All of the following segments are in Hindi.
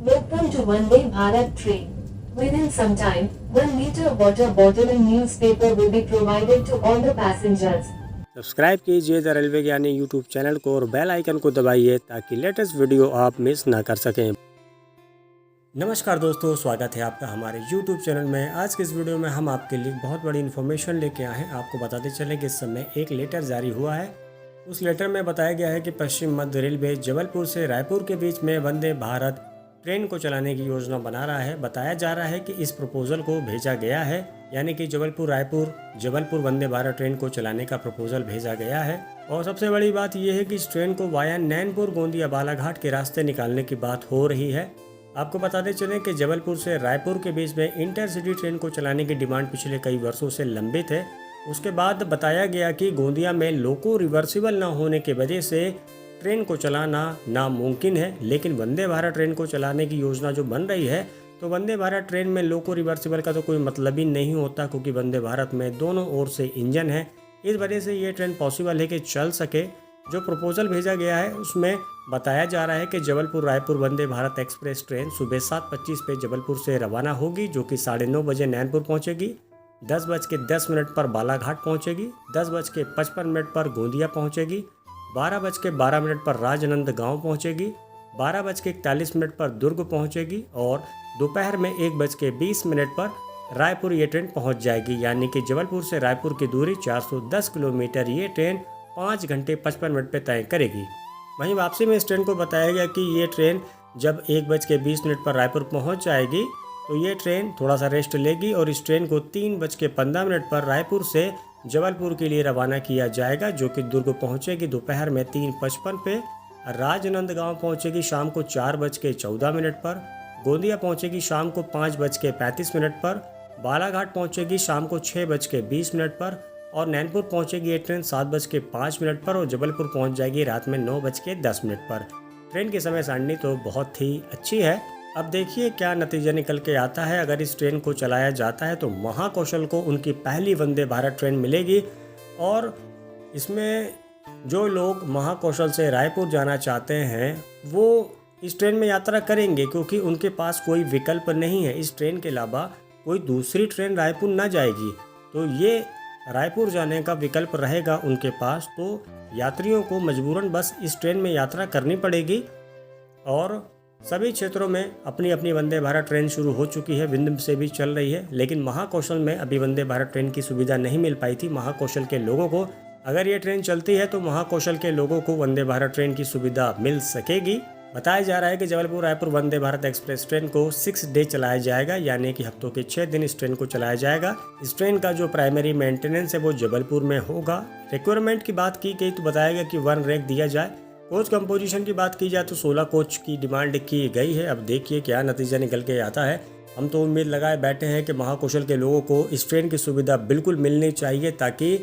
Welcome to Vande Bharat train. Within some time, 1 liter water bottle and newspaper will be provided to all the passengers. Subscribe कीजिए द रेलवे ज्ञानी यूट्यूब चैनल को और बेल आइकन को दबाइए ताकि लेटेस्ट वीडियो आप मिस ना कर सकें। नमस्कार दोस्तों, स्वागत है आपका हमारे यूट्यूब चैनल में। आज के इस वीडियो में हम आपके लिए बहुत बड़ी इन्फॉर्मेशन लेके आए हैं। आपको बताते चले कि इस समय एक लेटर जारी हुआ है। उस लेटर में बताया गया है कि पश्चिम मध्य रेलवे जबलपुर से रायपुर के बीच में वंदे भारत ट्रेन को चलाने की योजना बना रहा है। बताया जा रहा है कि इस प्रपोजल को भेजा गया है, यानी कि जबलपुर वंदे भारत ट्रेन को चलाने का प्रपोजल भेजा गया है। और सबसे बड़ी बात यह है कि इस ट्रेन को वाया नैनपुर गोंदिया बालाघाट के रास्ते निकालने की बात हो रही है। आपको बताते चलें कि जबलपुर से रायपुर के बीच में इंटरसिटी ट्रेन को चलाने की डिमांड पिछले कई वर्षों से लंबित है। उसके बाद बताया गया कि गोंदिया में लोको रिवर्सिबल न होने की वजह से ट्रेन को चलाना नामुमकिन है, लेकिन वंदे भारत ट्रेन को चलाने की योजना जो बन रही है, तो वंदे भारत ट्रेन में लोको रिवर्सिबल का तो कोई मतलब ही नहीं होता, क्योंकि वंदे भारत में दोनों ओर से इंजन है। इस वजह से ये ट्रेन पॉसिबल है कि चल सके। जो प्रपोजल भेजा गया है उसमें बताया जा रहा है कि जबलपुर रायपुर वंदे भारत एक्सप्रेस ट्रेन सुबह 7:25 पे जबलपुर से रवाना होगी, जो कि 9:30 बजे नैनपुर पहुंचेगी, 10:10 पर बालाघाट पहुंचेगी, 10:55 पर गोंदिया पहुंचेगी, 12:12 पर राजनंदगांव पहुंचेगी, 12:41 पर दुर्ग पहुंचेगी और दोपहर में 1:20 पर रायपुर ये ट्रेन पहुंच जाएगी। यानी कि जबलपुर से रायपुर की दूरी 410 किलोमीटर ये ट्रेन 5 घंटे 55 मिनट पर तय करेगी। वहीं वापसी में इस ट्रेन को बताया गया कि ये ट्रेन जब 1:20 पर रायपुर पहुंच जाएगी तो ये ट्रेन थोड़ा सा रेस्ट लेगी और इस ट्रेन को 3:15 पर रायपुर से जबलपुर के लिए रवाना किया जाएगा, जो कि दुर्ग पहुंचेगी दोपहर में 3:55 पे, राजनंदगांव पहुंचेगी शाम को 4:14 पर, गोंदिया पहुंचेगी शाम को 5:35 पर, बालाघाट पहुंचेगी शाम को 6:20 पर और नैनपुर पहुंचेगी ये ट्रेन 7:05 पर और जबलपुर पहुंच जाएगी रात में 9:10 पर। ट्रेन की समय सारणी तो बहुत ही अच्छी है। अब देखिए क्या नतीजा निकल के आता है। अगर इस ट्रेन को चलाया जाता है तो महाकौशल को उनकी पहली वंदे भारत ट्रेन मिलेगी और इसमें जो लोग महाकौशल से रायपुर जाना चाहते हैं वो इस ट्रेन में यात्रा करेंगे, क्योंकि उनके पास कोई विकल्प नहीं है। इस ट्रेन के अलावा कोई दूसरी ट्रेन रायपुर ना जाएगी, तो ये रायपुर जाने का विकल्प रहेगा उनके पास। तो यात्रियों को मजबूरन बस इस ट्रेन में यात्रा करनी पड़ेगी। और सभी क्षेत्रों में अपनी अपनी वंदे भारत ट्रेन शुरू हो चुकी है, विंध्य से भी चल रही है, लेकिन महाकौशल में अभी वंदे भारत ट्रेन की सुविधा नहीं मिल पाई थी महाकौशल के लोगों को। अगर ये ट्रेन चलती है तो महाकौशल के लोगों को वंदे भारत ट्रेन की सुविधा मिल सकेगी। बताया जा रहा है कि जबलपुर रायपुर वंदे भारत एक्सप्रेस ट्रेन को 6 डे चलाया जाएगा, यानी कि हफ्तों के 6 दिन इस ट्रेन को चलाया जाएगा। इस ट्रेन का जो प्राइमरी मेंटेनेंस है वो जबलपुर में होगा। रिक्वायरमेंट की बात की गई तो बताया गया कि 1 रैक दिया जाए। कोच कंपोजिशन की बात की जाए तो 16 कोच की डिमांड की गई है। अब देखिए क्या नतीजा निकल के आता है। हम तो उम्मीद लगाए बैठे हैं कि महाकौशल के लोगों को इस ट्रेन की सुविधा बिल्कुल मिलनी चाहिए, ताकि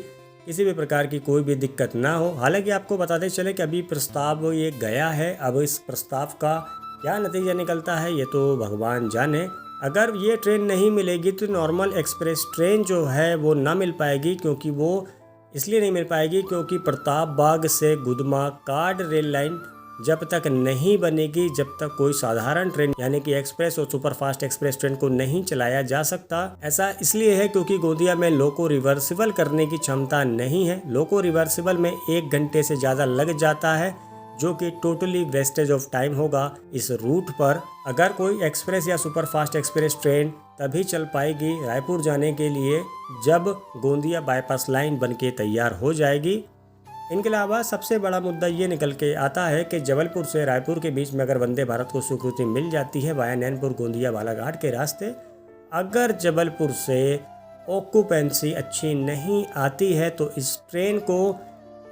किसी भी प्रकार की कोई भी दिक्कत ना हो। हालांकि आपको बताते चले कि अभी प्रस्ताव ये गया है, अब इस प्रस्ताव का क्या नतीजा निकलता है ये तो भगवान जाने। अगर ये ट्रेन नहीं मिलेगी तो नॉर्मल एक्सप्रेस ट्रेन जो है वो ना मिल पाएगी, क्योंकि वो इसलिए नहीं मिल पाएगी क्योंकि प्रताप बाग से गुदमा कार्ड रेल लाइन जब तक नहीं बनेगी, जब तक कोई साधारण ट्रेन यानी कि एक्सप्रेस और सुपरफास्ट एक्सप्रेस ट्रेन को नहीं चलाया जा सकता। ऐसा इसलिए है क्योंकि गोंदिया में लोको रिवर्सिबल करने की क्षमता नहीं है। लोको रिवर्सिबल में 1 घंटे से ज़्यादा लग जाता है, जो कि टोटली वेस्टेज ऑफ टाइम होगा इस रूट पर। अगर कोई एक्सप्रेस या सुपरफास्ट एक्सप्रेस ट्रेन तभी चल पाएगी रायपुर जाने के लिए जब गोंदिया बाईपास लाइन बनके तैयार हो जाएगी। इनके अलावा सबसे बड़ा मुद्दा ये निकल के आता है कि जबलपुर से रायपुर के बीच में अगर वंदे भारत को स्वीकृति मिल जाती है वाया नैनपुर गोंदिया बालाघाट के रास्ते, अगर जबलपुर से ऑक्यूपेंसी अच्छी नहीं आती है तो इस ट्रेन को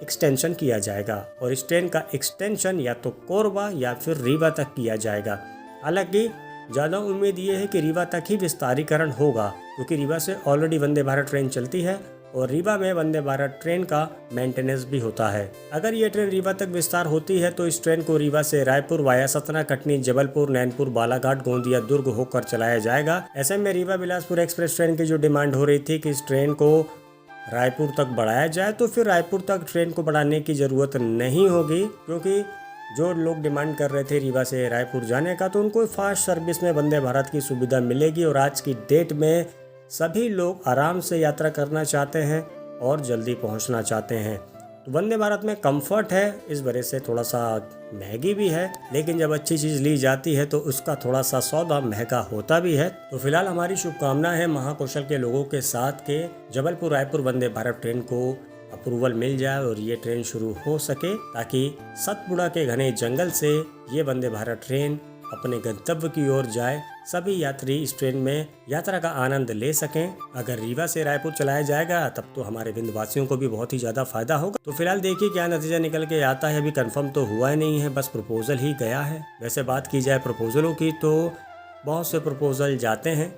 एक्सटेंशन किया जाएगा और इस ट्रेन का एक्सटेंशन या तो कोरबा या फिर रीवा तक किया जाएगा। हालांकि ज़्यादा उम्मीद ये है कि रीवा तक ही विस्तारीकरण होगा, क्योंकि रीवा से ऑलरेडी वंदे भारत ट्रेन चलती है और रीवा में वंदे भारत ट्रेन का मेंटेनेंस भी होता है। अगर ये ट्रेन रीवा तक विस्तार होती है तो इस ट्रेन को रीवा से रायपुर वाया सतना कटनी जबलपुर नैनपुर बालाघाट गोंदिया दुर्ग होकर चलाया जाएगा। ऐसे में रीवा बिलासपुर एक्सप्रेस ट्रेन की जो डिमांड हो रही थी कि इस ट्रेन को रायपुर तक बढ़ाया जाए, तो फिर रायपुर तक ट्रेन को बढ़ाने की ज़रूरत नहीं होगी, क्योंकि जो लोग डिमांड कर रहे थे रीवा से रायपुर जाने का, तो उनको फास्ट सर्विस में वंदे भारत की सुविधा मिलेगी। और आज की डेट में सभी लोग आराम से यात्रा करना चाहते हैं और जल्दी पहुंचना चाहते हैं। तो वंदे भारत में कंफर्ट है, इस वजह से थोड़ा सा महंगी भी है, लेकिन जब अच्छी चीज़ ली जाती है तो उसका थोड़ा सा सौदा महंगा होता भी है। तो फिलहाल हमारी शुभकामना है महाकौशल के लोगों के साथ के जबलपुर रायपुर वंदे भारत ट्रेन को अप्रूवल मिल जाए और ये ट्रेन शुरू हो सके, ताकि सतपुड़ा के घने जंगल से ये वंदे भारत ट्रेन अपने गंतव्य की ओर जाए। सभी यात्री इस ट्रेन में यात्रा का आनंद ले सकें। अगर रीवा से रायपुर चलाया जाएगा तब तो हमारे विंध्यवासियों को भी बहुत ही ज़्यादा फायदा होगा। तो फिलहाल देखिए क्या नतीजा निकल के आता है। अभी कंफर्म तो हुआ ही नहीं है, बस प्रपोजल ही गया है। वैसे बात की जाए प्रपोजलों की तो बहुत से प्रपोजल जाते हैं,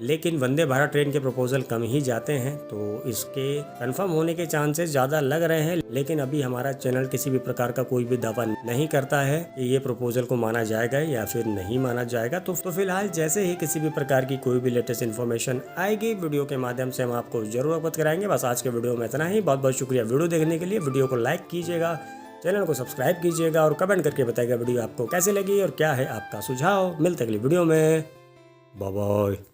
लेकिन वंदे भारत ट्रेन के प्रपोजल कम ही जाते हैं। तो इसके कंफर्म होने के चांसेस ज़्यादा लग रहे हैं, लेकिन अभी हमारा चैनल किसी भी प्रकार का कोई भी दावा नहीं करता है कि ये प्रपोजल को माना जाएगा या फिर नहीं माना जाएगा। तो फिलहाल जैसे ही किसी भी प्रकार की कोई भी लेटेस्ट इन्फॉर्मेशन आएगी, वीडियो के माध्यम से हम आपको जरूर अवगत कराएंगे। बस आज के वीडियो में इतना ही। बहुत बहुत शुक्रिया वीडियो देखने के लिए। वीडियो को लाइक कीजिएगा, चैनल को सब्सक्राइब कीजिएगा और कमेंट करके बताइएगा वीडियो आपको कैसे लगी और क्या है आपका सुझाव। मिलते अगली वीडियो में। Bye bye.